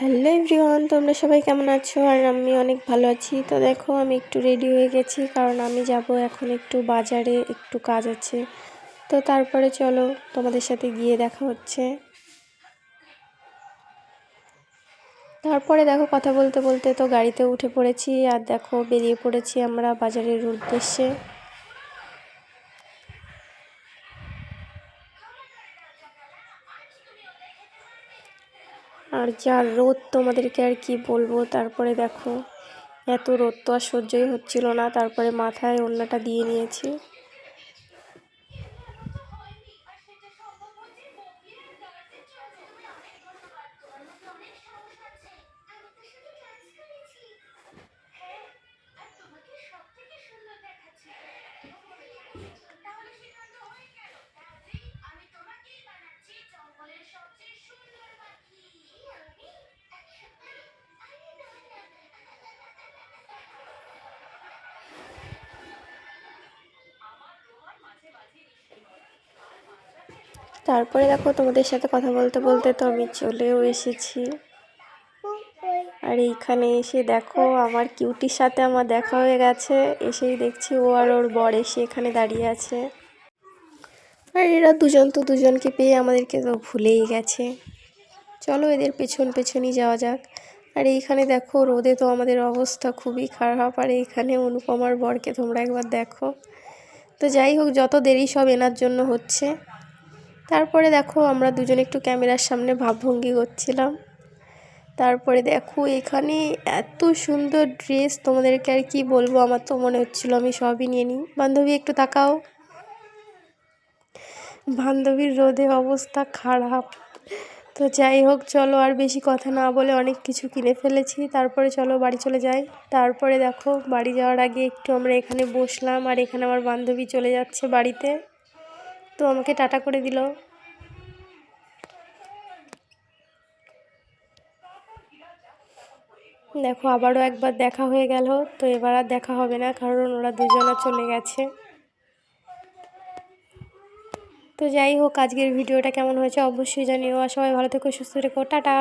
Hello everyone, তোমরা সবাই কেমন আছো? আর আমি অনেক ভালো আছি। তো দেখো আমি একটু রেডি হয়ে গেছি, কারণ আমি যাব এখন একটু বাজারে, একটু কাজ আছে। তো তারপরে চলো তোমাদের সাথে গিয়ে দেখা হচ্ছে। তারপরে দেখো কথা বলতে বলতে তো গাড়িতে উঠে পড়েছি, আর দেখো বেরিয়ে পড়েছি আমরা বাজারের উদ্দেশ্যে। আর যা রোদ তোমাদেরকে আর কি বলবো। তারপরে দেখো এত রোদ তো আর সহ্যই হচ্ছিল না, তারপরে মাথায় ওড়নাটা দিয়ে নিয়েছি। তারপরে দেখো তোমাদের সাথে কথা বলতে বলতে তো আমি চলেও এসেছি। আর এইখানে এসে দেখো আমার কিউটির সাথে আমার দেখা হয়ে গেছে। এসেই দেখছি ও আর ওর বর এসে এখানে দাঁড়িয়ে আছে। আর এরা দুজন তো দুজনকে পেয়ে আমাদেরকে তো ভুলেই গেছে। চলো এদের পেছন পেছনই যাওয়া যাক। আর এইখানে দেখো রোদে তো আমাদের অবস্থা খুবই খারাপ। আর এইখানে অনুপমার বরকে তোমরা একবার দেখো। তো যাই হোক, যত দেরি সব এনার জন্য হচ্ছে। তারপরে দেখো আমরা দুজন একটু ক্যামেরার সামনে ভাবভঙ্গি করছিলাম। তারপরে দেখো এখানে এত সুন্দর ড্রেস, তোমাদেরকে আর কি বলবো। আমার তো মনে হচ্ছিল আমি সবই নিয়ে নিই। বান্ধবী একটু তাকাও। বান্ধবীর রোদে অবস্থা খারাপ। তো যাই হোক, চলো আর বেশি কথা না বলে অনেক কিছু কিনে ফেলেছি। তারপরে চলো বাড়ি চলে যাই। তারপরে দেখো বাড়ি যাওয়ার আগে একটু আমরা এখানে বসলাম। আর এখানে আমার বান্ধবী চলে যাচ্ছে বাড়িতে, তো আমাকে টাটা করে দিল। দেখো আবারও একবার দেখা হয়ে গেল। তো এবার আর দেখা হবে না, কারণ ওরা দুজনা চলে গেছে। তো যাই হোক, আজকের ভিডিওটা কেমন হয়েছে অবশ্যই জানিও। আর সবাই ভালো থেকো, সুস্থ থেকো, টাটা।